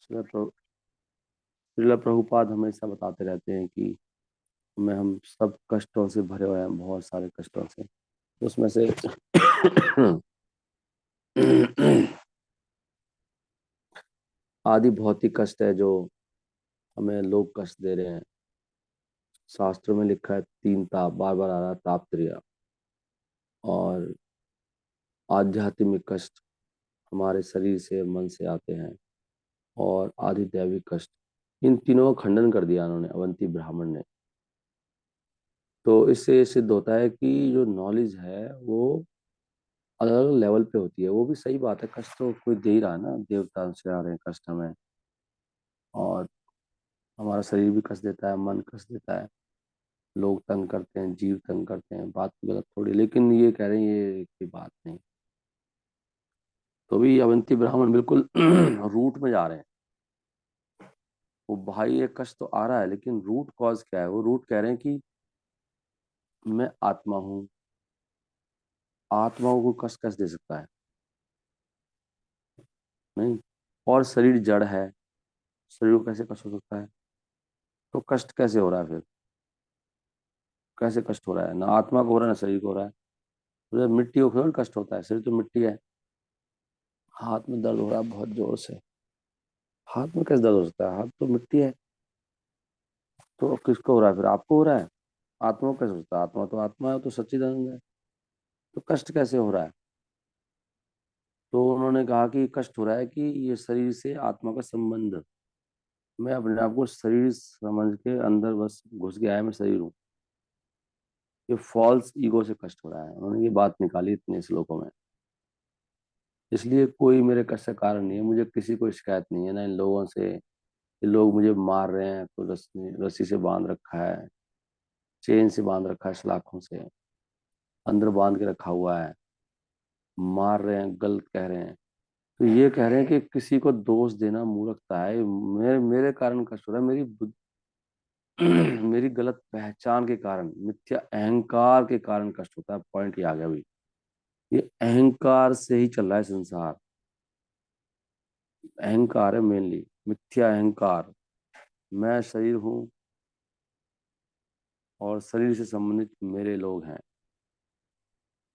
श्रील प्रभु श्रील प्रभुपाद हमेशा बताते रहते हैं कि हम सब कष्टों से भरे हुए हैं, बहुत सारे कष्टों से। उसमें से आदि भौतिक कष्ट है जो हमें लोग कष्ट दे रहे हैं। शास्त्रों में लिखा है तीन ताप, बार बार आ रहा है ताप त्रिया। और आध्यात्मिक कष्ट हमारे शरीर से, मन से आते हैं। और आदि दैविक कष्ट, इन तीनों का खंडन कर दिया उन्होंने, अवंती ब्राह्मण ने। तो इससे ये सिद्ध होता है कि जो नॉलेज है वो अलग अलग लेवल पे होती है। वो भी सही बात है, कष्ट तो कोई दे ही रहा है ना, देवता से आ रहे हैं कष्ट हमें। और हमारा शरीर भी कष्ट देता है, मन कष्ट देता है, लोग तंग करते हैं, जीव तंग करते हैं, बात तो गलत थोड़ी, लेकिन ये कह रहे हैं ये की बात नहीं। तो भी अवंती ब्राह्मण बिल्कुल रूट में जा रहे हैं। वो भाई ये कष्ट तो आ रहा है, लेकिन रूट कॉज क्या है? वो रूट कह रहे हैं कि मैं आत्मा हूँ, आत्माओं को कष्ट कैसे दे सकता है? नहीं। और शरीर जड़ है, शरीर को कैसे कष्ट हो सकता है? तो कष्ट कैसे हो रहा है फिर? कैसे कष्ट हो रहा है? ना आत्मा को हो रहा है ना शरीर को हो रहा है। तो जब मिट्टी को थोड़ा कष्ट होता है, शरीर तो मिट्टी है। हाथ में दर्द हो रहा है बहुत जोर से, हाथ में कैसे दर्द हो सकता है? हाथ तो मिट्टी है। तो किसको हो रहा है फिर? आपको हो रहा है। आत्मा को कैसे होता है? आत्मा तो आत्मा है, तो सच्चिदानंद है। तो कष्ट कैसे हो रहा है? तो उन्होंने कहा कि कष्ट हो रहा है कि ये शरीर से आत्मा का संबंध, मैं अपने आप को शरीर समझ के अंदर बस घुस गया है, मैं शरीर हूँ। ये फॉल्स ईगो से कष्ट हो रहा है। उन्होंने ये बात निकाली इतने श्लोकों में। इसलिए कोई मेरे कष्ट का कारण नहीं है, मुझे किसी को शिकायत नहीं है ना इन लोगों से। ये लोग मुझे मार रहे हैं तो रस्सी रस्सी से बांध रखा है, चेन से बांध रखा है, सलाखों से अंदर बांध के रखा हुआ है, मार रहे हैं, गलत कह रहे हैं। तो ये कह रहे हैं कि किसी को दोष देना मूर्खता है। मेरे मेरे कारण कष्ट हो रहा है, मेरी मेरी गलत पहचान के कारण, मिथ्या अहंकार के कारण कष्ट होता है। पॉइंट ये आ गया भाई। ये अहंकार से ही चल रहा है संसार। अहंकार है मेनली, मिथ्या अहंकार। मैं शरीर हूँ और शरीर से संबंधित मेरे लोग हैं,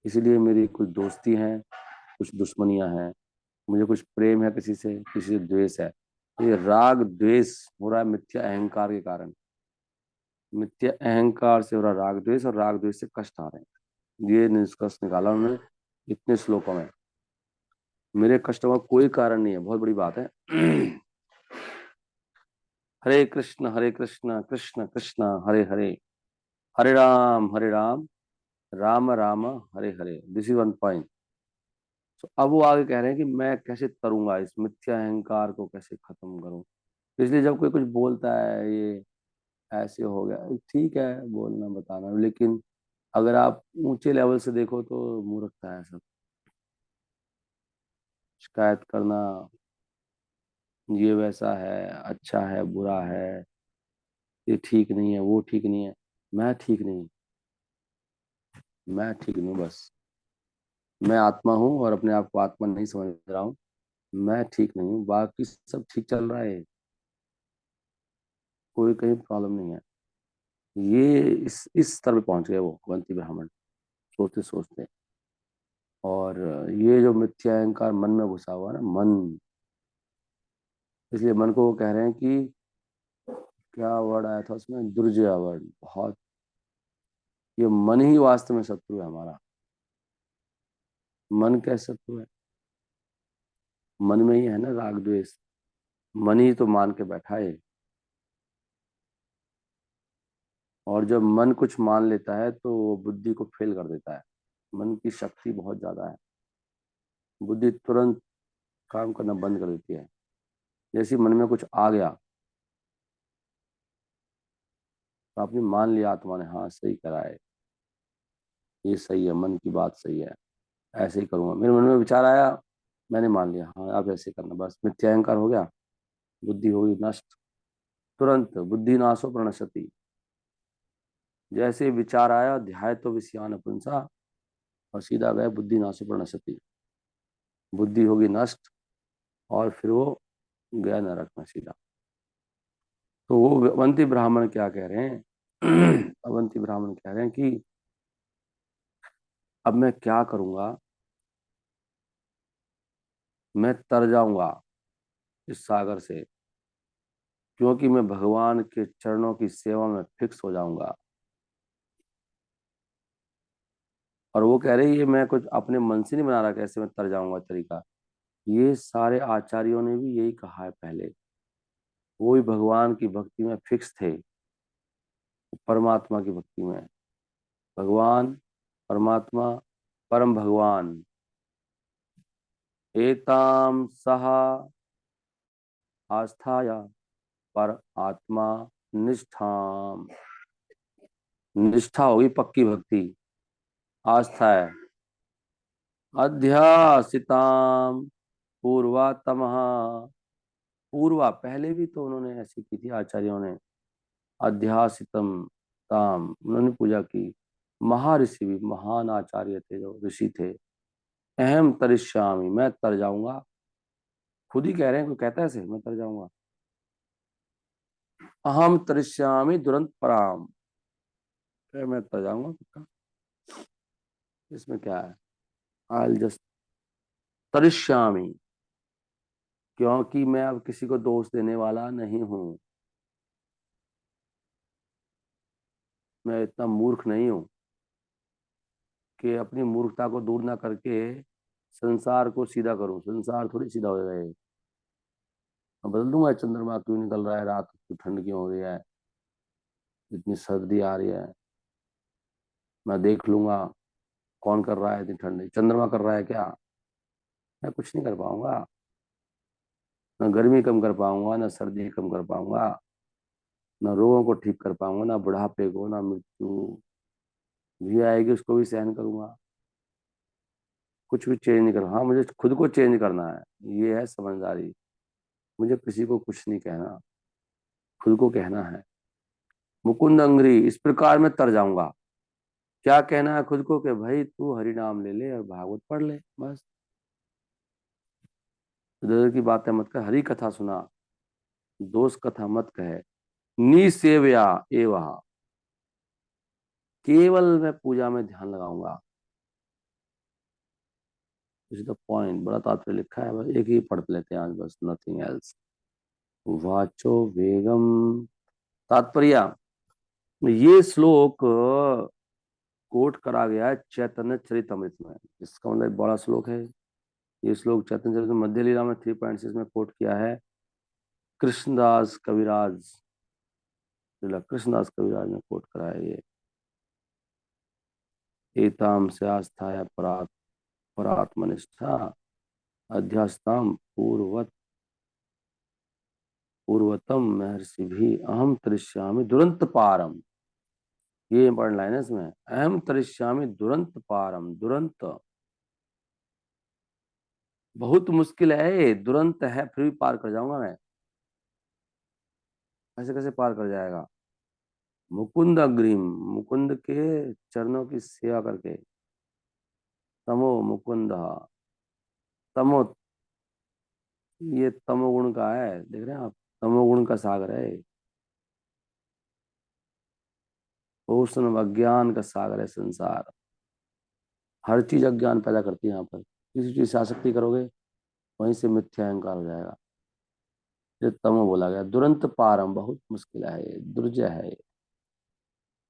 इसीलिए मेरी कुछ दोस्ती हैं, कुछ दुश्मनियां हैं। मुझे कुछ प्रेम है किसी से, किसी से द्वेष है। ये राग द्वेष हो रहा है मिथ्या अहंकार के कारण। मिथ्या अहंकार से हो रहा राग द्वेष, और राग द्वेष से कष्ट आ रहे हैं। ये निष्कर्ष निकाला उन्होंने इतने श्लोकों में। मेरे कष्टों का कोई कारण नहीं है, बहुत बड़ी बात है। Hare Krishna Krishna Krishna Hare Hare, Hare Rama Rama Rama Hare Hare. This is one point. तो अब वो आगे कह रहे हैं कि मैं कैसे तरूंगा, इस मिथ्या अहंकार को कैसे खत्म करूं। इसलिए जब कोई कुछ बोलता है ये ऐसे हो गया, ठीक है बोलना बताना, लेकिन अगर आप ऊंचे लेवल से देखो तो मूर्खता है सब। शिकायत करना, ये वैसा है, अच्छा है, बुरा है, ये ठीक नहीं है, वो ठीक नहीं है। मैं ठीक नहीं, मैं ठीक नहीं हूँ बस। मैं आत्मा हूँ और अपने आप को आत्मा नहीं समझ रहा हूँ। मैं ठीक नहीं हूँ, बाकी सब ठीक चल रहा है, कोई कहीं प्रॉब्लम नहीं है। ये इस स्तर पे पहुंच गए वो अवंती ब्राह्मण, सोचते सोचते। और ये जो मिथ्या अहंकार मन में घुसा हुआ है ना, मन, इसलिए मन को वो कह रहे हैं कि, क्या वर्ड आया था उसमें, दुर्जय वर्ड बहुत। ये मन ही वास्तव में शत्रु है हमारा। मन कैसे शत्रु है? मन में ही है ना राग द्वेष। मन ही तो मान के बैठा है। और जब मन कुछ मान लेता है तो वो बुद्धि को फेल कर देता है। मन की शक्ति बहुत ज्यादा है, बुद्धि तुरंत काम करना बंद कर देती है। जैसे ही मन में कुछ आ गया तो आपने मान लिया, आत्मा ने हाँ सही करा है, ये सही है, मन की बात सही है, ऐसे ही करूंगा। मेरे मन में विचार आया, मैंने मान लिया हाँ आप ऐसे करना, बस मिथ्या अहंकार हो गया, बुद्धि हो गई नष्ट। तुरंत बुद्धि नाशो प्रणश्यति। जैसे विचार आया, ध्याय तो विषयान पुंसा, और सीधा गए बुद्धि नाशो प्रणश्यति। बुद्धि होगी नष्ट, और फिर वो गया नरक में सीधा। तो वो अवंती ब्राह्मण क्या कह रहे हैं अवंती ब्राह्मण कह रहे हैं कि अब मैं क्या करूंगा, मैं तर जाऊंगा इस सागर से, क्योंकि मैं भगवान के चरणों की सेवा में फिक्स हो जाऊंगा। और वो कह रही है मैं कुछ अपने मन से नहीं बना रहा कैसे मैं तर जाऊंगा तरीका, ये सारे आचार्यों ने भी यही कहा है पहले। वो भी भगवान की भक्ति में फिक्स थे, परमात्मा की भक्ति में। भगवान, परमात्मा, परम भगवान, एताम सहा आस्थाया पर आत्मा निष्ठाम। निष्ठा होगी पक्की भक्ति, आस्था है। अध्यासिताम पूर्वातमः, पूर्वा पहले भी तो उन्होंने ऐसी की थी आचार्यों ने। अध्यासितम ताम, उन्होंने पूजा की। महर्षि भी महान आचार्य थे, जो ऋषि थे। अहम तरिष्यामि, मैं तर जाऊंगा। खुद ही कह रहे हैं, कोई कहता है ऐसे मैं तर जाऊंगा। अहम तरिष्यामि दुरंत पराम, मैं तर जाऊंगा पक्का। इसमें क्या है, आई जस्ट तरिष्यामि, क्योंकि मैं अब किसी को दोष देने वाला नहीं हूं। मैं इतना मूर्ख नहीं हूं कि अपनी मूर्खता को दूर ना करके संसार को सीधा करूं। संसार थोड़ी सीधा हो जाएगा। मैं बदल दूंगा चंद्रमा क्यों निकल रहा है, रात क्यों ठंड क्यों हो रही है, इतनी सर्दी आ रही है, मैं देख लूंगा कौन कर रहा है इतनी ठंडी, चंद्रमा कर रहा है क्या। मैं कुछ नहीं कर पाऊंगा, ना गर्मी कम कर पाऊंगा, ना सर्दी कम कर पाऊंगा, ना रोगों को ठीक कर पाऊंगा, ना बुढ़ापे को, ना मृत्यु भी आएगी उसको भी सहन करूंगा। कुछ भी चेंज नहीं कर, हाँ मुझे खुद को चेंज करना है, ये है समझदारी। मुझे किसी को कुछ नहीं कहना, खुद को कहना है। मुकुंद अंग्री, इस प्रकार मैं तर जाऊंगा। क्या कहना है खुद को कि भाई तू हरि नाम ले ले और भागवत पढ़ ले बस। इधर की बातें मत कर, हरि कथा सुना, दोष कथा मत कहे। निसेवया एवं, केवल मैं पूजा में ध्यान लगाऊंगा। इज द पॉइंट, बड़ा तात्पर्य लिखा है, बस एक ही पढ़ लेते हैं आज, बस नथिंग एल्स। वाचो वेगम, तात्पर्य। ये श्लोक कोट करा गया है चैतन्य चरितमृत में। इसका मतलब बड़ा श्लोक है। ये श्लोक चैतन्य चरित मध्य लीला में 3.6 में कोट किया है कृष्णदास कविराज। कृष्णदास कविराज ने कोट करा है ये। एताम से आस्थाया परात्मनिष्ठा अध्यास्ताम पूर्वतम महर्षि भी अहम तरिष्यामि दुरंत पारम। ये इंपॉर्टेंट लाइन है इसमें, अहम तरिष्यामि दुरंत पारम। दुरंत बहुत मुश्किल है, ये दुरंत है फिर भी पार कर जाऊंगा मैं। ऐसे कैसे पार कर जाएगा। मुकुंद अग्रिम, मुकुंद के चरणों की सेवा करके। तमो मुकुंद, तमो, ये तमोगुण का है, देख रहे हैं आप, तमोगुण का सागर है। उष्ण अज्ञान का सागर है संसार। हर चीज अज्ञान पैदा करती है यहाँ पर। किसी चीज से आसक्ति करोगे वहीं से मिथ्या अहंकार हो जाएगा। ये तमो बोला गया। दुरंत पारम, बहुत मुश्किल है ये, दुर्जय है ये।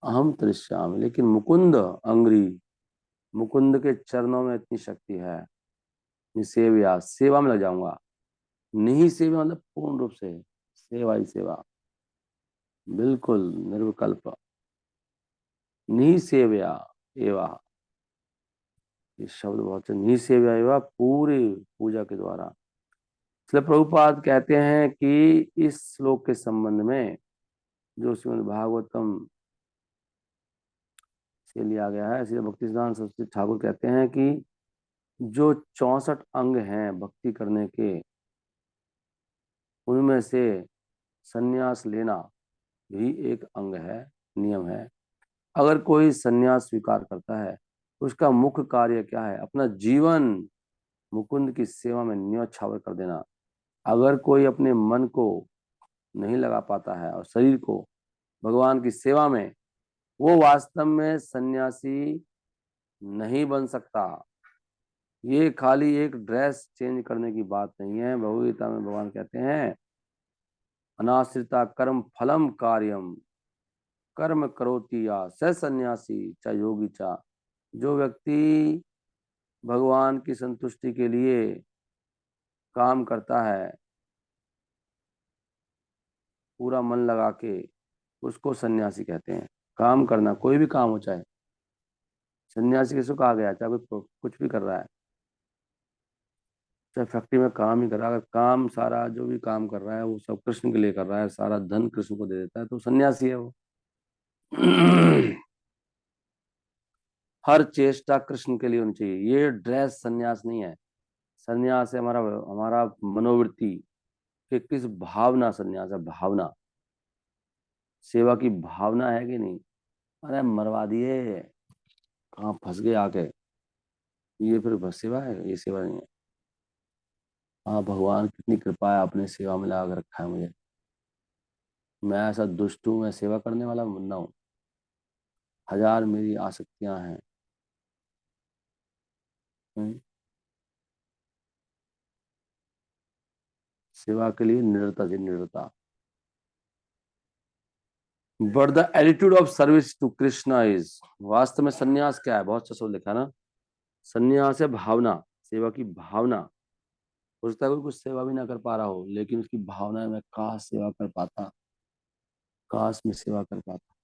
अहम तृष्याम, लेकिन मुकुंद अंग्री, मुकुंद के चरणों में इतनी शक्ति है। निसेव्या, सेवा में लग जाऊंगा। नहीं सेवा मतलब पूर्ण रूप से, सेवा ही सेवा, बिल्कुल निर्विकल्प। निसेव्या एवा, ये शब्द बहुत से, निसेव्या एवा, पूरी पूजा के द्वारा। इसलिए प्रभुपाद कहते हैं कि इस श्लोक के संबंध में जो श्रीमद् भागवतम से लिया गया है, इसलिए भक्ति सिद्धांत सरस्वती ठाकुर कहते हैं कि जो 64 अंग हैं भक्ति करने के, उनमें से संन्यास लेना भी एक अंग है, नियम है। अगर कोई संन्यास स्वीकार करता है तो उसका मुख्य कार्य क्या है, अपना जीवन मुकुंद की सेवा में न्योछावर कर देना। अगर कोई अपने मन को नहीं लगा पाता है और शरीर को भगवान की सेवा में, वो वास्तव में सन्यासी नहीं बन सकता। ये खाली एक ड्रेस चेंज करने की बात नहीं है। भगवद गीता में भगवान कहते हैं, अनाश्रिता कर्म फलम कार्यम कर्म करोति या स सन्यासी च योगी चा। जो व्यक्ति भगवान की संतुष्टि के लिए काम करता है पूरा मन लगा के, उसको सन्यासी कहते हैं। काम करना, कोई भी काम हो, चाहे सन्यासी किसको कहा गया, चाहे कोई कुछ भी कर रहा है, चाहे फैक्ट्री में काम ही कर रहा है, अगर काम सारा जो भी काम कर रहा है वो सब कृष्ण के लिए कर रहा है, सारा धन कृष्ण को दे देता है, तो सन्यासी है वो। हर चेष्टा कृष्ण के लिए होनी चाहिए। ये ड्रेस सन्यास नहीं है। सन्यास है हमारा हमारा मनोवृत्ति कि किस भावना, सन्यास है भावना। सेवा की भावना है कि नहीं? अरे मरवा दिए, कहाँ फंस गए आके। ये फिर बस सेवा है? ये सेवा नहीं है। हाँ, भगवान कितनी कृपा है, अपने सेवा में लगा के रखा है मुझे। मैं ऐसा दुष्ट हूँ, मैं सेवा करने वाला बंदा हूँ। हजार मेरी आसक्तियां हैं। हम्म, सेवा के लिए निडरता जी, निडरता। But the attitude of service to Krishna is, वास्तव में सन्यास क्या है? बहुत अच्छा शब्द लिखा ना। सन्यास है भावना, सेवा की भावना। हो सकता है कोई कुछ सेवा भी ना कर पा रहा हो, लेकिन उसकी भावना है, मैं काश सेवा कर पाता, काश मैं सेवा कर पाता।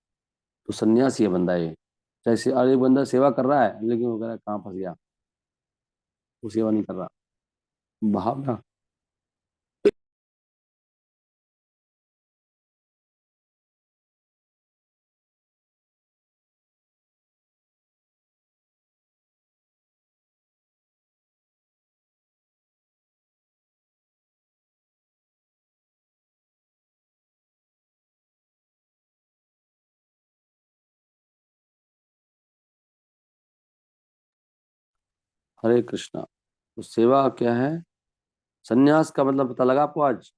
तो सन्यासी है बंदा ये। जैसे और एक बंदा सेवा कर रहा है लेकिन वो कह रहा है कहाँ फंस गया, वो सेवा नहीं कर रहा। भावना। हरे कृष्णा। तो सेवा क्या है? सन्यास का मतलब पता लगा आपको आज?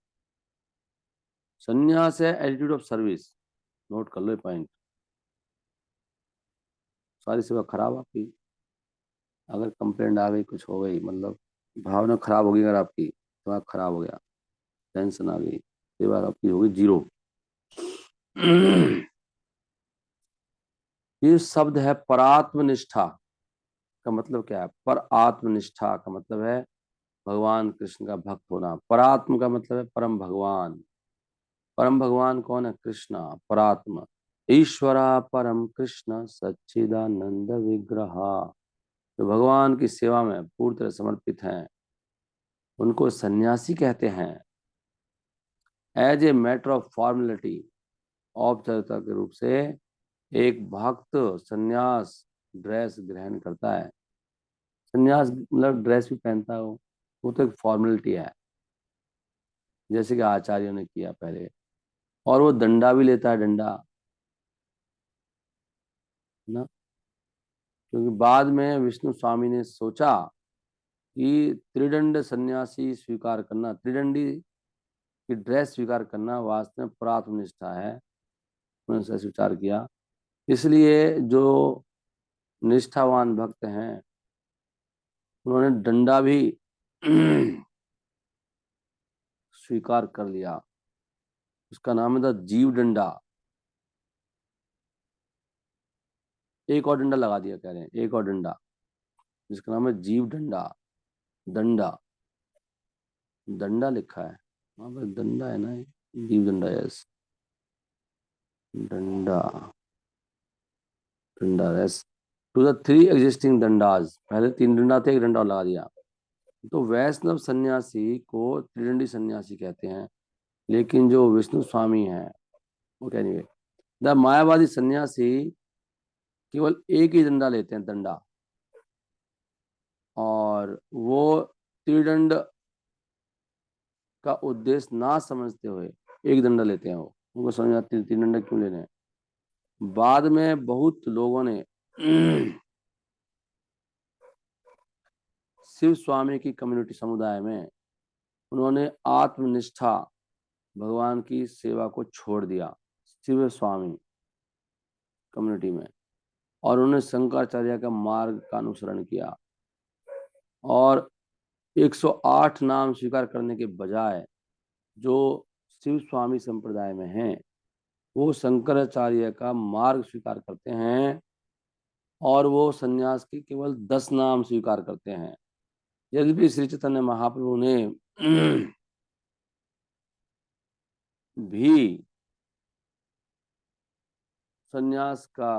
सन्यास है एटीट्यूड ऑफ सर्विस। नोट कर लो ये पॉइंट। सारी सेवा खराब आपकी, अगर कंप्लेंट आ गई, कुछ हो गई, मतलब भावना खराब होगी, अगर आपकी दिमाग खराब हो गया, टेंशन आ गई, सेवा आपकी होगी जीरो। ये शब्द है परात्मनिष्ठा। का मतलब क्या है? पर आत्मनिष्ठा का मतलब है भगवान कृष्ण का भक्त होना। परात्म का मतलब है परम भगवान। परम भगवान कौन है? कृष्णा, परात्मा। ईश्वरा परम कृष्ण सच्चिदानंद विग्रहा। जो भगवान की सेवा में पूरी तरह समर्पित हैं, उनको सन्यासी कहते हैं। As a matter of formality, औपचारिकता के रूप से एक भक्त सन्यास ड्रेस ग्रहण करता है। सन्यास मतलब ड्रेस भी पहनता है वो तो एक फॉर्मेलिटी है, जैसे कि आचार्यों ने किया पहले। और वो दंडा भी लेता है, डंडा ना। क्योंकि बाद में विष्णु स्वामी ने सोचा कि त्रिदंड सन्यासी स्वीकार करना, त्रिदंडी की ड्रेस स्वीकार करना वास्तव में प्राथमिकता है। उन्होंने ऐसा स्वीकार किया। इसलिए जो निष्ठावान भक्त हैं, उन्होंने डंडा भी स्वीकार कर लिया। उसका नाम है था जीव डंडा। एक और डंडा लगा दिया, कह रहे हैं एक और डंडा, जिसका नाम है जीव डंडा। डंडा, डंडा लिखा है वहां पर, डंडा है ना ये? जीव डंडा, yes. Danda, danda yes. To the three existing dandas, पहले तीन डंडा थे, एक डंडा और लगा दिया। तो वैष्णव सन्यासी को त्रिदंडी सन्यासी कहते हैं। लेकिन जो विष्णु स्वामी है, वो क्या नहीं, द मायावादी सन्यासी केवल एक ही डंडा लेते हैं, डंडा। और वो त्रिदंड का उद्देश्य ना समझते हुए एक डंडा लेते हैं। वो उनको समझ में आती है तीन डंडा क्यों लेने हैं। बाद में बहुत लोगों ने शिव स्वामी की कम्युनिटी, समुदाय में उन्होंने आत्मनिष्ठा भगवान की सेवा को छोड़ दिया शिव स्वामी कम्युनिटी में, और उन्होंने शंकराचार्य का मार्ग का अनुसरण किया, और 108 नाम स्वीकार करने के बजाय जो शिव स्वामी संप्रदाय में हैं वो शंकराचार्य का मार्ग स्वीकार करते हैं, और वो सन्यास के केवल 10 नाम स्वीकार करते हैं। यदि भी श्री चैतन्य महाप्रभु ने भी सन्यास का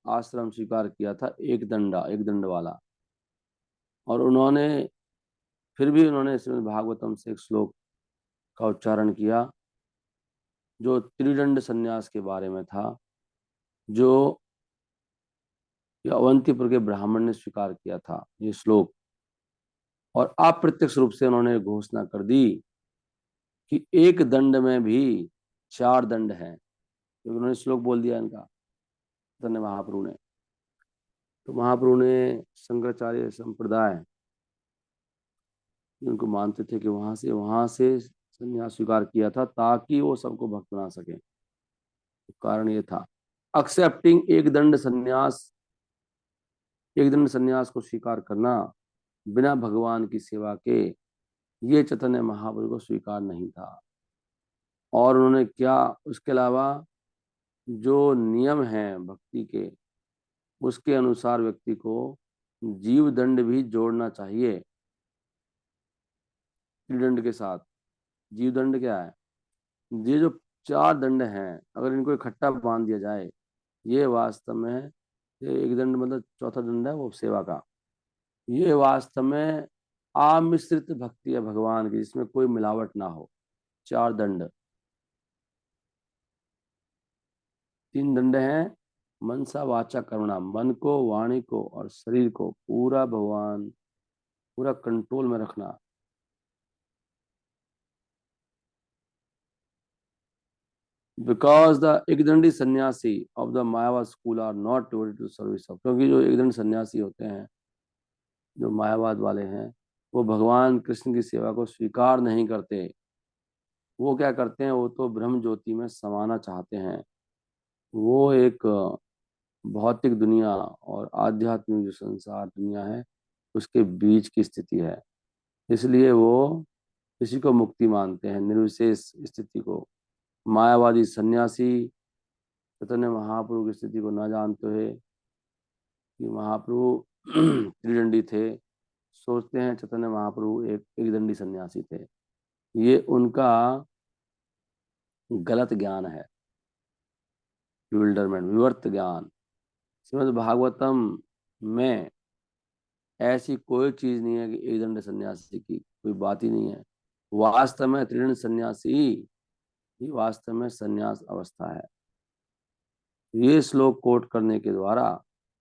आश्रम स्वीकार किया था, एक दंड वाला, और उन्होंने फिर भी उन्होंने श्रीमद् भागवतम से एक श्लोक का उच्चारण किया जो त्रिदंड सन्यास के बारे में था, जो अवंतीपुर के ब्राह्मण ने स्वीकार किया था ये श्लोक, और अप्रत्यक्ष रूप से उन्होंने घोषणा कर दी कि एक दंड में भी 4 दंड हैं, क्योंकि उन्होंने श्लोक बोल दिया इनका धन्य महाप्रभु ने। तो महाप्रभु ने शंकराचार्य संप्रदाय उनको मानते थे कि वहां से संन्यास स्वीकार किया था ताकि वो सबको भक्त बना सके। तो कारण ये था एक्सेप्टिंग एक दंड संन्यास को स्वीकार करना बिना भगवान की सेवा के, ये चैतन्य महाप्रभु को स्वीकार नहीं था। और उन्होंने क्या उसके अलावा जो नियम हैं भक्ति के उसके अनुसार व्यक्ति को जीव दंड भी जोड़ना चाहिए त्रिदंड के साथ। जीव दंड क्या है? ये जो 4 दंड हैं अगर इनको इकट्ठा बांध दिया जाए, ये वास्तव में ये एक दंड मतलब चौथा दंड है वो सेवा का, ये वास्तव में आमिश्रित भक्ति है भगवान की जिसमें कोई मिलावट ना हो। 4 दंड, 3 दंड हैं मनसा वाचा कर्मणा, मन को वाणी को और शरीर को पूरा भगवान पूरा कंट्रोल में रखना। Because the ekadandi sannyasi of the Mayava school are not devoted to service of, क्योंकि जो एकदंड सन्यासी होते हैं जो मायावाद वाले हैं वो भगवान कृष्ण की सेवा को स्वीकार नहीं करते। वो क्या करते हैं, वो तो ब्रह्म ज्योति में समाना चाहते हैं। वो एक भौतिक दुनिया और आध्यात्मिक जो संसार दुनिया है उसके बीच की स्थिति है, इसलिए वो इसी को मुक्ति मानते हैं, निर्विशेष स्थिति को। मायावादी सन्यासी चैतन्य महाप्रभु की स्थिति को न जानते हुए कि महाप्रभु त्रिदंडी थे, सोचते हैं चैतन्य महाप्रभु एक दंडी सन्यासी थे। ये उनका गलत ज्ञान है, विवर्त ज्ञान। श्रीमद् भागवतम में ऐसी कोई चीज नहीं है कि एक दंड सन्यासी की कोई बात ही नहीं है। वास्तव में त्रिदंड सन्यासी ही वास्तव में सन्यास अवस्था है। ये श्लोक कोट करने के द्वारा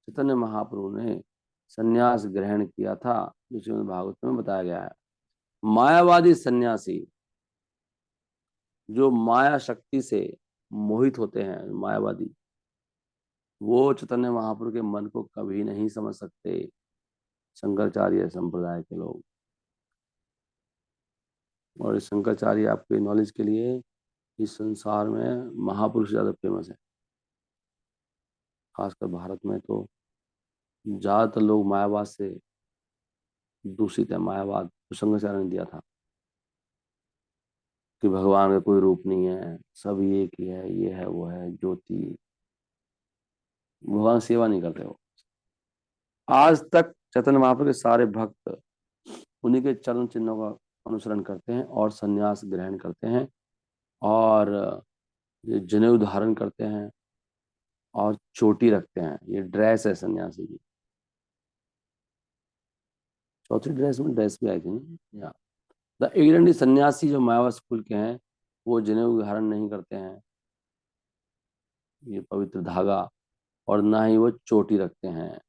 चैतन्य महाप्रभु ने सन्यास ग्रहण किया था, जो श्रीमद् भागवत में बताया गया है। मायावादी सन्यासी जो माया शक्ति से मोहित होते हैं, मायावादी, वो चैतन्य महाप्रभु के मन को कभी नहीं समझ सकते, शंकराचार्य संप्रदाय के लोग। और इस शंकराचार्य आपके नॉलेज के लिए इस संसार में महापुरुष ज्यादा फेमस है, खासकर भारत में तो ज्यादातर लोग मायावाद से दूषित है। मायावाद तो शंकराचार्य ने दिया था कि भगवान का कोई रूप नहीं है, सब एक ही है, ये है वो है ज्योति, भगवान सेवा नहीं करते वो। आज तक चैतन्य महाप्रभु के सारे भक्त उन्हीं के चरण चिन्हों का अनुसरण करते हैं और संन्यास ग्रहण करते हैं, और ये जनेऊ धारण करते हैं और चोटी रखते हैं। ये ड्रेस है सन्यासी की। चौथी ड्रेस भी आई थी या द एरंडी सन्यासी जो मायावा स्कूल के हैं वो जनेऊ धारण नहीं करते हैं, ये पवित्र धागा, और ना ही वो चोटी रखते हैं,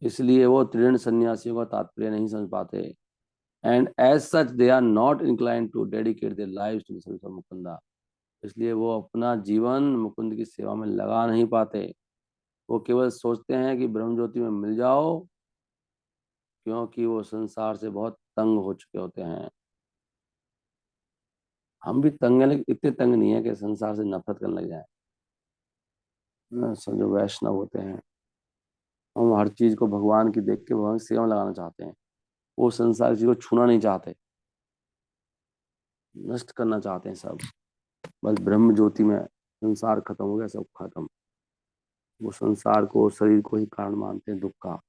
इसलिए वो त्रिदंड सन्यासियों का तात्पर्य नहीं समझ पाते। And as such they are not inclined to dedicate their lives to the service of Mukunda, इसलिए वो अपना जीवन मुकुंद की सेवा में लगा नहीं पाते। वो केवल सोचते हैं कि ब्रह्म ज्योति में मिल जाओ, क्योंकि वो संसार से बहुत तंग हो चुके होते हैं। हम भी तंग हैं, लेकिन इतने तंग नहीं है कि संसार से नफरत करने लग जाए। सब जो वैष्णव होते हैं, हम हर चीज को भगवान की देख के भगवान की सेवा में लगाना चाहते हैं। वो संसार चीज को छूना नहीं चाहते, नष्ट करना चाहते हैं सब। बस ब्रह्म ज्योति में संसार खत्म हो गया, सब खत्म। वो संसार को, शरीर को ही कारण मानते हैं दुख का।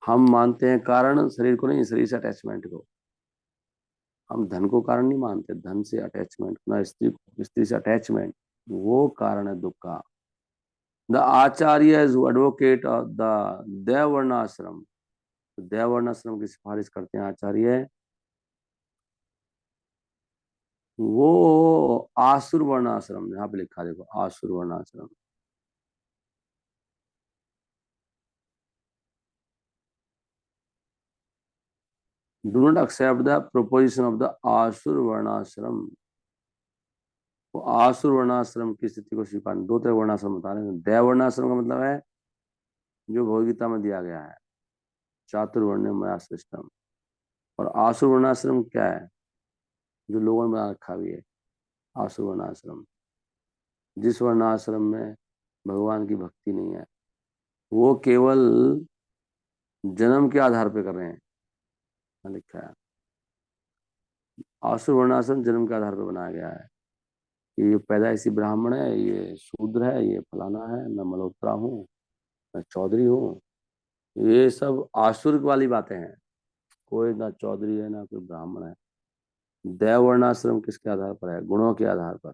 हम मानते हैं कारण शरीर को नहीं, शरीर से अटैचमेंट को। हम धन को कारण नहीं मानते, धन से अटैचमेंट ना, स्त्री स्त्री से अटैचमेंट, वो कारण है दुख का। The acharya is advocate of the Devarnashrama. देवर्णाश्रम की सिफारिश करते हैं आचार्य। वो आसुर वर्णाश्रम, यहाँ पे लिखा है, देखो, आसुर वर्णाश्रम। Do not accept the proposition of the आसुर वर्णाश्रम। वो आसुर वर्णाश्रम की स्थिति को स्वीकार, दो तरह वर्णाश्रम बता रहे हैं। देवर्णाश्रम का मतलब है जो भगवद गीता में दिया गया है, चातुर्वर्ण्य मया सृष्टम। और आसुर वर्णाश्रम क्या है, जो लोगों ने बना रखा भी है, आसुर वर्णाश्रम। जिस वर्णाश्रम में भगवान की भक्ति नहीं है, वो केवल जन्म के आधार पे कर रहे हैं, यहाँ लिखा है। आसुर वर्णाश्रम जन्म के आधार पर बनाया गया है कि ये पैदाइशी ब्राह्मण है, ये शूद्र है, ये फलाना है, मैं मल्होत्रा हूँ, मैं चौधरी हूँ। ये सब आसुर वाली बातें हैं। कोई ना चौधरी है ना कोई ब्राह्मण है। दैव वर्णाश्रम किसके आधार पर है, गुणों के आधार पर।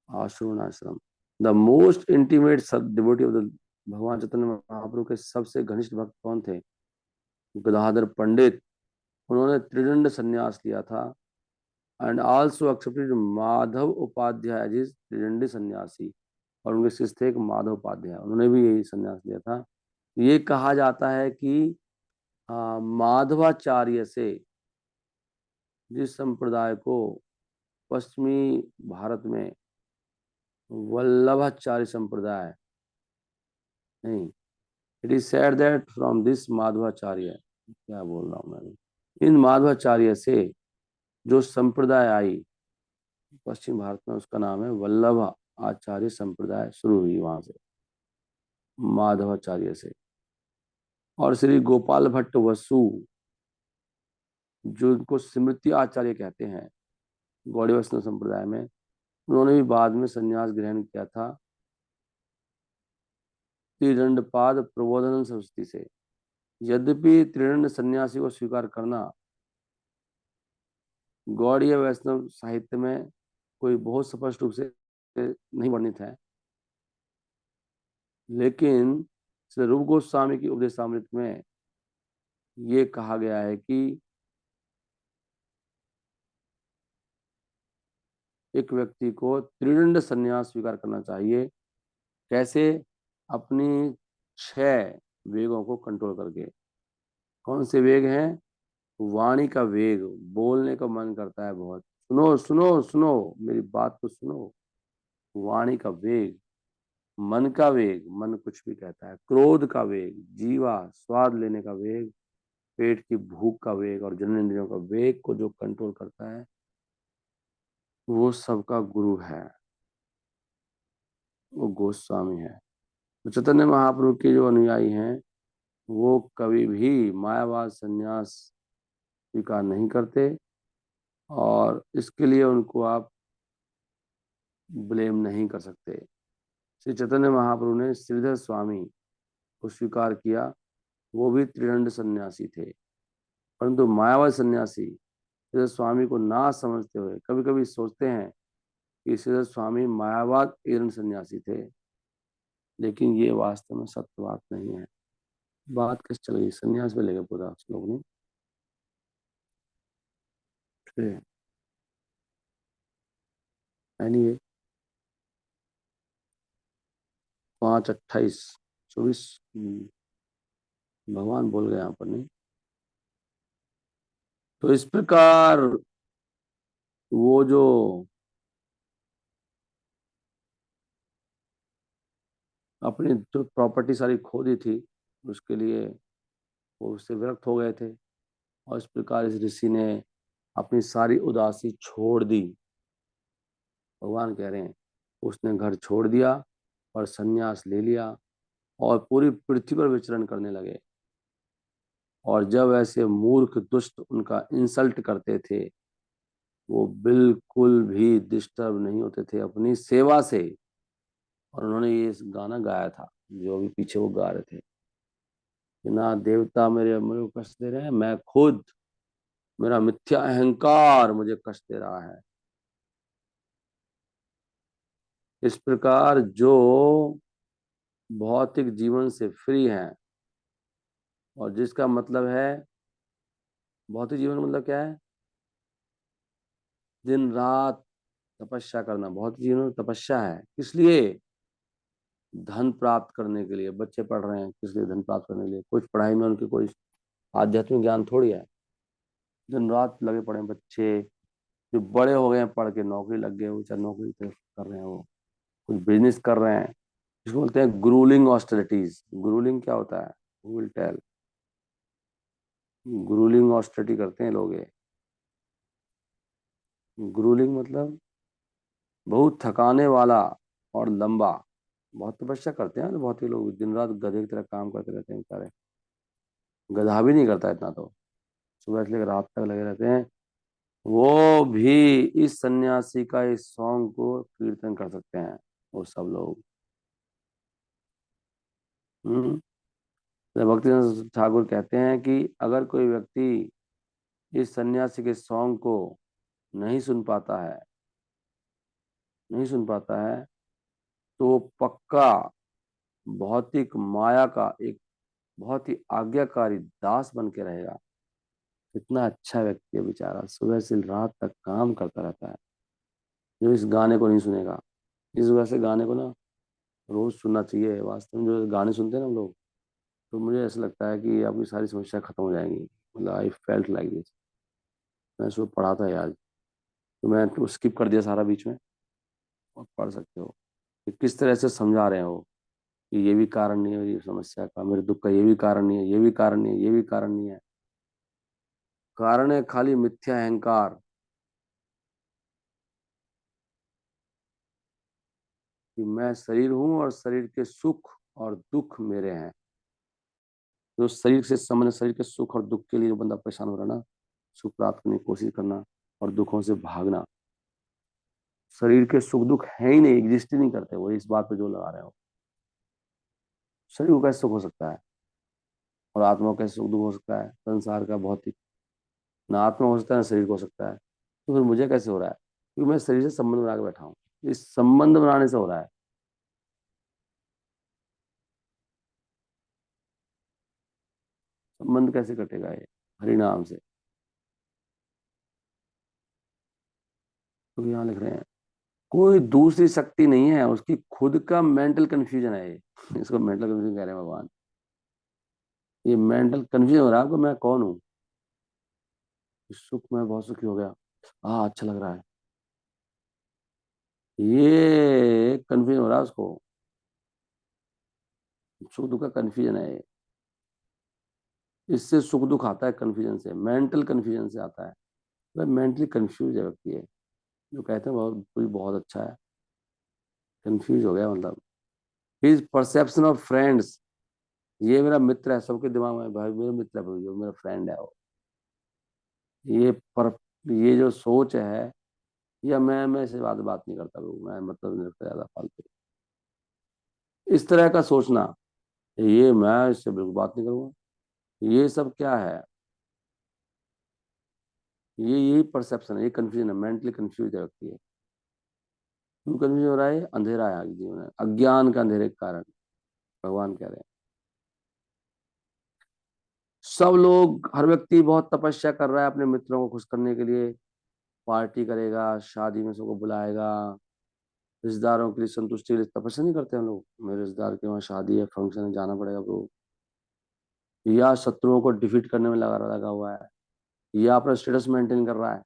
आसुर वर्णाश्रम। The most intimate devotee of the, भगवान चैतन्य महाप्रभु के सबसे घनिष्ठ भक्त कौन थे, गदाधर पंडित। उन्होंने त्रिदंड संन्यास लिया था। And also accepted Madhav Upadhyay जिस त्रिदंडी सन्यासी। और उनके शिष्य थे एक माधव उपाध्याय, उन्होंने भी यही संन्यास लिया था। ये कहा जाता है कि माधवाचार्य से, जिस संप्रदाय को पश्चिमी भारत में वल्लभाचार्य संप्रदाय, नहीं, it is said that from this Madhvacharya, क्या बोल रहा हूँ मैं, इन माधवाचार्य से जो संप्रदाय आई पश्चिम भारत में, उसका नाम है वल्लभ आचार्य संप्रदाय, शुरू हुई वहां से, माधवाचार्य से। और श्री गोपाल भट्ट वसु, जो इनको स्मृति आचार्य कहते हैं गौड़ी वैष्णव संप्रदाय में, उन्होंने भी बाद में संन्यास ग्रहण किया था त्रिदंडपाद प्रबोधन सरस्वती से। यद्यपि त्रिदंड सन्यासी को स्वीकार करना गौड़ीय वैष्णव साहित्य में कोई बहुत स्पष्ट रूप से नहीं वर्णित है, लेकिन श्री रूप गोस्वामी की उपदेशामृत में ये कहा गया है कि एक व्यक्ति को त्रिदंड संन्यास स्वीकार करना चाहिए। कैसे, अपनी 6 वेगों को कंट्रोल करके। कौन से वेग हैं, वाणी का वेग, बोलने का मन करता है बहुत, सुनो सुनो सुनो, मेरी बात तो सुनो। वाणी का वेग, मन का वेग, मन कुछ भी कहता है, क्रोध का वेग, जीवा स्वाद लेने का वेग, पेट की भूख का वेग, और जननेंद्रियों का वेग को जो कंट्रोल करता है, वो सबका गुरु है, वो गोस्वामी है। तो चैतन्य महाप्रभु के जो अनुयायी हैं, वो कभी भी मायावाद संन्यास स्वीकार नहीं करते, और इसके लिए उनको आप ब्लेम नहीं कर सकते। श्री चैतन्य महाप्रभु ने श्रीधर स्वामी को स्वीकार किया, वो भी त्रिदंड सन्यासी थे। परंतु मायावाद सन्यासी श्रीधर स्वामी को ना समझते हुए कभी कभी सोचते हैं कि श्रीधर स्वामी मायावाद त्रिदंड सन्यासी थे, लेकिन ये वास्तव में सत्य बात नहीं है। बात किस चल गई, सन्यास में लेकर पूरा लोग ने। एनीवे, 5:28, 24, भगवान बोल गए यहाँ पर, नहीं। तो इस प्रकार वो जो अपनी जो प्रॉपर्टी सारी खो दी थी, उसके लिए वो उससे विरक्त हो गए थे। और इस प्रकार इस ऋषि ने अपनी सारी उदासी छोड़ दी। भगवान कह रहे हैं उसने घर छोड़ दिया और संन्यास ले लिया और पूरी पृथ्वी पर विचरण करने लगे। और जब ऐसे मूर्ख दुष्ट उनका इंसल्ट करते थे, वो बिल्कुल भी डिस्टर्ब नहीं होते थे अपनी सेवा से। और उन्होंने ये गाना गाया था जो अभी पीछे वो गा रहे थे कि ना देवता मेरे को कष्ट दे रहे हैं, मैं खुद, मेरा मिथ्या अहंकार मुझे कष्ट दे रहा है। इस प्रकार जो भौतिक जीवन से फ्री हैं और जिसका मतलब है, भौतिक जीवन मतलब क्या है? दिन रात तपस्या करना भौतिक जीवन में तपस्या है। किस लिए? धन प्राप्त करने के लिए। बच्चे पढ़ रहे हैं किस लिए? धन प्राप्त करने के लिए। कुछ पढ़ाई में उनकी कोई आध्यात्मिक ज्ञान थोड़ी है। दिन रात लगे पड़े हैं बच्चे। जो बड़े हो गए हैं पढ़ के नौकरी लग गए, वो चाहे नौकरी की तरफ कर रहे हैं, वो कुछ बिजनेस कर रहे हैं। इसको बोलते हैं ग्रूलिंग ऑस्टेरिटीज। ग्रूलिंग क्या होता है? Who will tell? Gruelling austerity करते हैं लोग ये। ग्रूलिंग मतलब बहुत थकाने वाला और लंबा। बहुत तपस्या करते हैं बहुत ही लोग, दिन रात गधे की तरह काम करते रहते हैं बेचारे। गधा भी नहीं करता इतना तो, सुबह से लेकर रात तक लगे रहते हैं। वो भी इस सन्यासी का इस सॉन्ग को कीर्तन कर सकते हैं, वो सब लोग। हम्म। तो भक्ति ठाकुर कहते हैं कि अगर कोई व्यक्ति इस सन्यासी के सॉन्ग को नहीं सुन पाता है, नहीं सुन पाता है, तो वो पक्का भौतिक माया का एक बहुत ही आज्ञाकारी दास बन के रहेगा। इतना अच्छा व्यक्ति है बेचारा, सुबह से रात तक काम करता रहता है, जो इस गाने को नहीं सुनेगा। इस वजह से गाने को ना रोज सुनना चाहिए। वास्तव में जो गाने सुनते हैं ना हम लोग, तो मुझे ऐसा लगता है कि आपकी सारी समस्या खत्म हो जाएंगी। मतलब आई फेल्ट लाइक दिस। मैं सुबह पढ़ा था यार, तो मैं तो स्किप कर दिया सारा बीच में। और पढ़ सकते हो कि किस तरह से समझा रहे हो कि ये भी कारण नहीं है मेरी समस्या का, मेरे दुख का ये भी कारण नहीं है, ये भी कारण नहीं है, ये भी कारण नहीं है। कारण है खाली मिथ्या अहंकार कि मैं शरीर हूं और शरीर के सुख और दुख मेरे हैं। जो शरीर से संबंध, शरीर के सुख और दुख के लिए जो बंदा परेशान हो रहा है ना, सुख प्राप्त करने की कोशिश करना और दुखों से भागना। शरीर के सुख दुख है ही नहीं, एग्जिस्ट ही नहीं करते, वो इस बात पे जो लगा रहे हो। शरीर को कैसे सुख हो सकता है और आत्मा को कैसे सुख दुख हो सकता है? संसार का भौतिक, ना आत्मा हो सकता है ना शरीर को हो सकता है। तो फिर मुझे कैसे हो रहा है? क्योंकि मैं शरीर से संबंध बना के बैठा हूँ। इस संबंध बनाने से हो रहा है। संबंध कैसे कटेगा ये? हरि नाम से। तो यहाँ लिख रहे हैं कोई दूसरी शक्ति नहीं है, उसकी खुद का मेंटल कंफ्यूजन है ये। इसको मेंटल कंफ्यूजन कह रहे हैं भगवान। ये मेंटल कंफ्यूजन हो रहा है आपको, मैं कौन हूँ? इस सुख में बहुत सुखी हो गया, हाँ अच्छा लग रहा है, ये कंफ्यूजन हो रहा है उसको। सुख दुख का कंफ्यूजन है ये। इससे सुख दुख आता है कंफ्यूजन से, मेंटल कंफ्यूजन से आता है। वह मेंटली कंफ्यूज है व्यक्ति है, जो कहते हैं बहुत कोई बहुत अच्छा है, कंफ्यूज हो गया मतलब। हिज परसेप्शन ऑफ फ्रेंड्स, ये मेरा मित्र है, सबके दिमाग में भाई मेरा मित्र है, भाई जो मेरा फ्रेंड है वो। ये पर ये जो सोच है, या मैं इससे बात बात नहीं करता, मैं मतलब नहीं रखता ज्यादा फालतू। इस तरह का सोचना, ये मैं इससे बिल्कुल बात नहीं करूंगा, ये सब क्या है? ये यही परसेप्शन है, ये कंफ्यूजन है, मेंटली कंफ्यूज है व्यक्ति है। क्यों कंफ्यूज हो रहा है? अंधेरा है आगे जीवन में, अज्ञान का अंधेरे के कारण। भगवान कह रहे हैं सब लोग, हर व्यक्ति बहुत तपस्या कर रहा है अपने मित्रों को खुश करने के लिए। पार्टी करेगा, शादी में सबको बुलाएगा, रिश्तेदारों के लिए संतुष्टि के लिए तपस्या नहीं करते हैं लोग। मेरे रिश्तेदार के वहाँ शादी है, फंक्शन है, जाना पड़ेगा ब्रो। या शत्रुओं को डिफीट करने में लगा लगा हुआ है, या अपना स्टेटस मेंटेन कर रहा है।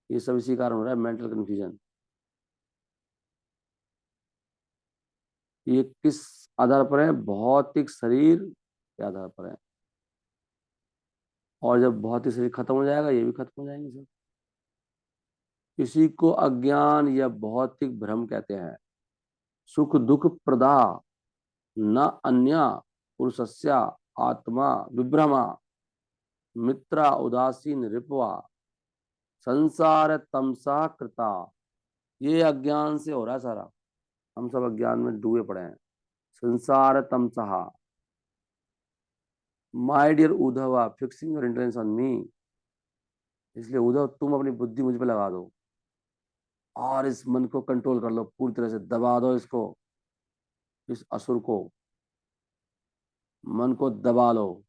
ये सब इसी कारण हो रहा है, मेंटल कंफ्यूजन। ये किस आधार पर है? भौतिक शरीर के आधार पर है। और जब भौतिक शरीर खत्म हो जाएगा ये भी खत्म हो जाएंगे सब। इसी को अज्ञान या भौतिक भ्रम कहते हैं। सुख दुख प्रदा न अन्य पुरुषस्य आत्मा विभ्रमा मित्रा उदासीन रिपवा संसार तमसा कृता। ये अज्ञान से हो रहा है सारा। हम सब अज्ञान में डूबे पड़े हैं। संसार तमसा। My dear Uddhava fixing your intention on me. इसलिए उद्धव तुम अपनी बुद्धि मुझ पे लगा दो और इस मन को कंट्रोल कर लो, पूरी तरह से दबा दो इसको, इस असुर को, मन को दबा लो।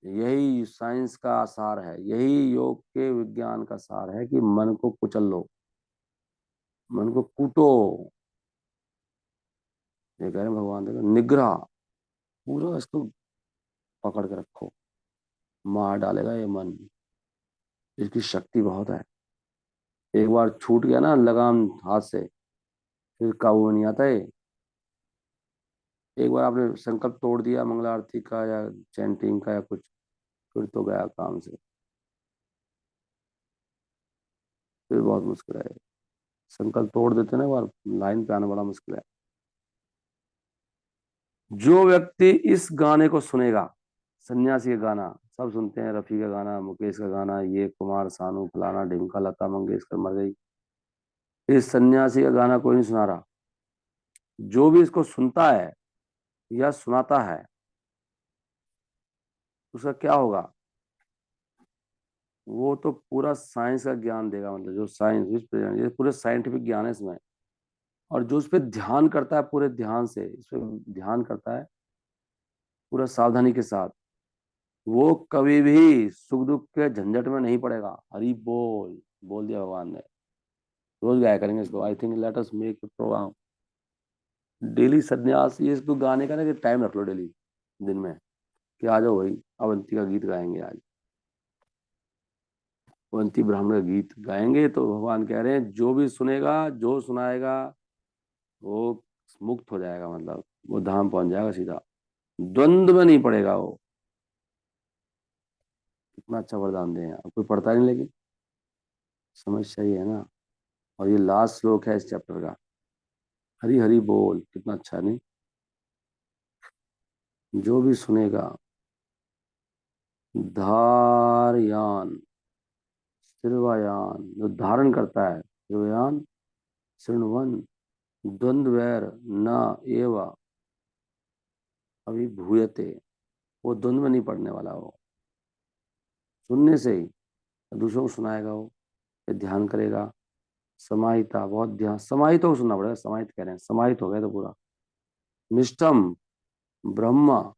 यही साइंस का सार है, यही योग के विज्ञान का सार है कि मन को कुचल लो, मन को कूटो। ये कह रहे हैं भगवान, देखो निग्रह, पूरा इसको पकड़ के रखो, मार डालेगा ये मन। इसकी शक्ति बहुत है। एक बार छूट गया ना लगाम हाथ से, फिर काबू में नहीं आता है। एक बार आपने संकल्प तोड़ दिया मंगला आरती का या चैंटिंग का या कुछ, फिर तो गया काम से, फिर बहुत मुश्किल है। संकल्प तोड़ देते ना एक बार, लाइन पे आना बड़ा मुश्किल है। जो व्यक्ति इस गाने को सुनेगा, सन्यासी का गाना, सब सुनते हैं, रफी का गाना, मुकेश का गाना, ये कुमार सानू फलाना ढिमका लता मंगेशकर मर गई, इस सन्यासी का गाना कोई नहीं सुना रहा। जो भी इसको सुनता है या सुनाता है, उसका क्या होगा? वो तो पूरा साइंस का ज्ञान देगा, मतलब जो साइंस, ये पूरे साइंटिफिक ज्ञान है इसमें। और जो उस पर ध्यान करता है, पूरे ध्यान से इस पे ध्यान करता है, पूरा सावधानी के साथ, वो कभी भी सुख दुख के झंझट में नहीं पड़ेगा। हरि बोल, बोल दिया भगवान ने। रोज गाया करेंगे इसको। I think let us make program daily सन्यास। ये इसको गाने का ना कि टाइम रख लो डेली दिन में, कि आ जाओ भाई अवंती का गीत गाएंगे आज, अवंती ब्राह्मण का गीत गाएंगे। तो भगवान कह रहे हैं जो भी सुनेगा, जो सुनाएगा, वो मुक्त हो जाएगा, मतलब वो धाम पहुंच जाएगा सीधा, द्वंद्व में नहीं पड़ेगा वो। कितना अच्छा वरदान दे हैं, अब कोई पढ़ता नहीं लेकिन। समस्या ये है ना। और ये लास्ट श्लोक है इस चैप्टर का। हरि हरि बोल, कितना अच्छा नहीं। जो भी सुनेगा, धारयान श्रवयान, जो धारण करता है, श्रवयान शृण्वन द्वंद्वैर न एव अभिभूयते। वो द्वंद्व में नहीं पड़ने वाला। वो सुनने से ही दूसरों को सुनाएगा, वो फिर ध्यान करेगा। समाहिता, बहुत ध्यान, समाहित हो सुनना पड़ेगा, समाहित कह रहे हैं, समाहित हो गया तो पूरा। निष्ठम ब्रह्म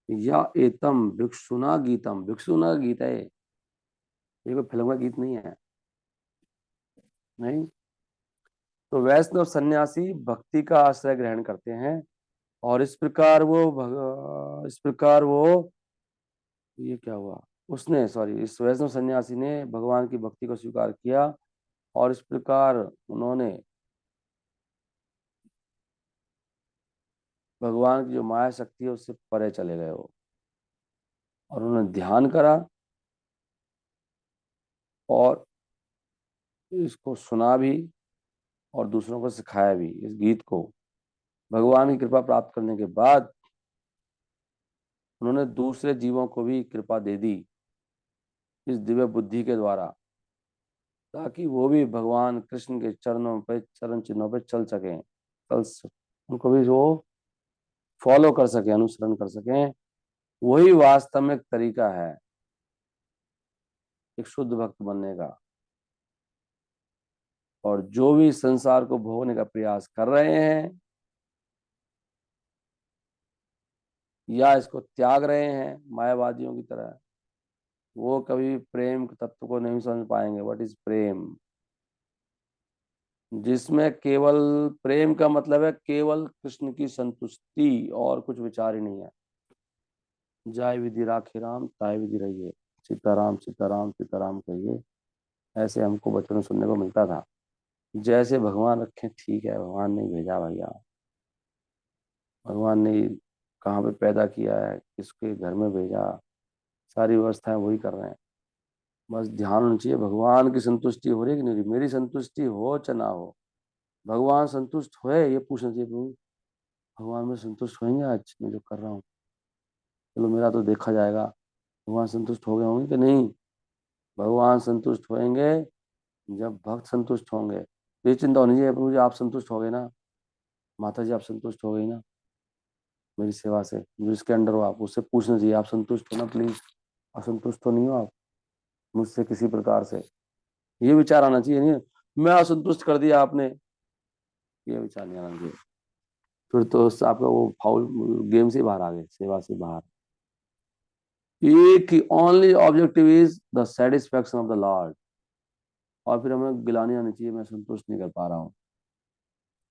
या एतम भिक्षुना गीतम। भिक्षुना गीत है ये, कोई फिल्म का गीत नहीं है। नहीं। तो वैष्णव सन्यासी भक्ति का आश्रय ग्रहण करते हैं, और इस प्रकार वो, ये क्या हुआ, उसने, सॉरी, इस वैष्णव सन्यासी ने भगवान की भक्ति को स्वीकार किया, और इस प्रकार उन्होंने भगवान की जो माया शक्ति है उससे परे चले गए वो, और उन्होंने ध्यान करा और इसको सुना भी और दूसरों को सिखाया भी इस गीत को। भगवान की कृपा प्राप्त करने के बाद उन्होंने दूसरे जीवों को भी कृपा दे दी इस दिव्य बुद्धि के द्वारा, ताकि वो भी भगवान कृष्ण के चरणों पे, चरण चिन्हों पे चल सकें, उनको भी वो फॉलो कर सकें, अनुसरण कर सकें। वही वास्तव में एक तरीका है एक शुद्ध भक्त बनने का। और जो भी संसार को भोगने का प्रयास कर रहे हैं या इसको त्याग रहे हैं मायावादियों की तरह, वो कभी प्रेम के तत्व को नहीं समझ पाएंगे। व्हाट इज प्रेम? जिसमें केवल, प्रेम का मतलब है केवल कृष्ण की संतुष्टि, और कुछ विचार ही नहीं है। जाय विधि राखे राम, ताय विधि रहिए, सीताराम सीताराम सीताराम कहिए। ऐसे हमको बचपन में सुनने को मिलता था। जैसे भगवान रखे ठीक है, भगवान ने भेजा भैया, भगवान ने कहाँ पे पैदा किया है, किसके घर में भेजा, सारी व्यवस्थाएं वही कर रहे हैं। बस ध्यान होना चाहिए भगवान की संतुष्टि हो रही है कि नहीं हो रही, मेरी संतुष्टि हो चाहे ना हो, भगवान संतुष्ट होए ये पूछना चाहिए। प्रभु भगवान में संतुष्ट होंगे आज मैं जो कर रहा हूँ? चलो मेरा तो देखा जाएगा, भगवान संतुष्ट हो गए होंगे कि नहीं। भगवान संतुष्ट होंगे जब भक्त संतुष्ट होंगे। ये चिंता होनी चाहिए प्रभु जी आप संतुष्ट हो गए ना, माता जी आप संतुष्ट हो गई ना मेरी सेवा से, जो इसके अंडर हो आप उससे पूछना चाहिए आप संतुष्ट हो ना प्लीज, असंतुष्ट तो नहीं हो आप मुझसे किसी प्रकार से। ये विचार आना चाहिए, नहीं मैं असंतुष्ट कर दिया आपने, ये विचार नहीं आना चाहिए। फिर तो आपका वो फाउल गेम से बाहर आ गए, सेवा से बाहर। एक ही only objective is the satisfaction of the Lord. और फिर हमें गिलानी आनी चाहिए मैं संतुष्ट नहीं कर पा रहा हूँ,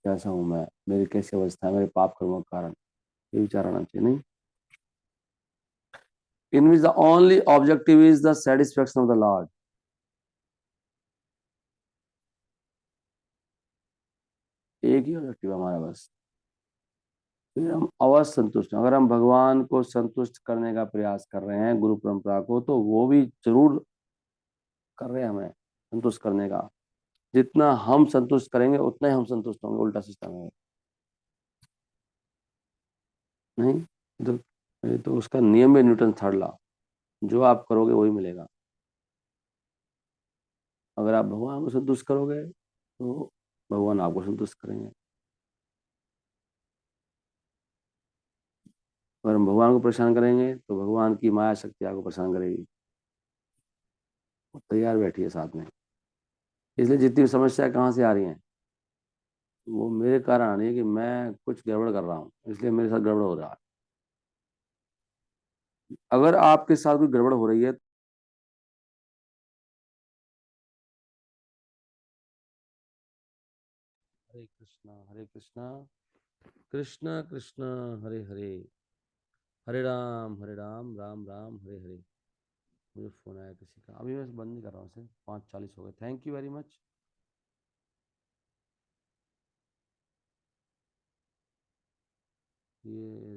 कैसा हूं मैं, मेरी कैसी अवस्था है, मेरे पाप कर्मों के कारण, ये विचार आना चाहिए। नहीं, in which the only objective is the satisfaction of the Lord. एक ही ऑब्जेक्टिव है हमारा बस, फिर हम अवश्य संतुष्ट हैं। अगर हम भगवान को संतुष्ट करने का प्रयास कर रहे हैं गुरु परंपरा को, तो वो भी जरूर कर रहे हैं हमें संतुष्ट करने का। जितना हम संतुष्ट करेंगे उतना ही हम संतुष्ट होंगे, उल्टा सिस्टम है। नहीं, तो ये तो उसका नियम है, न्यूटन थर्ड लॉ, जो आप करोगे वही मिलेगा। अगर आप भगवान को संतुष्ट करोगे तो भगवान आपको संतुष्ट करेंगे। अगर हम भगवान को परेशान करेंगे तो भगवान की माया शक्ति आपको परेशान करेगी, वो तैयार बैठी है साथ में। इसलिए जितनी भी समस्या कहाँ से आ रही हैं, वो मेरे कारण आ रही है कि मैं कुछ गड़बड़ कर रहा हूँ, इसलिए मेरे साथ गड़बड़ हो रहा है। अगर आपके साथ कोई गड़बड़ हो रही है, हरे कृष्णा हरे कृष्णा, कृष्णा कृष्णा हरे हरे, हरे राम राम राम हरे हरे। मुझे फोन आया किसी का, अभी मैं बंद नहीं कर रहा हूँ इसे, 5:40 हो गए। Thank you very much. ये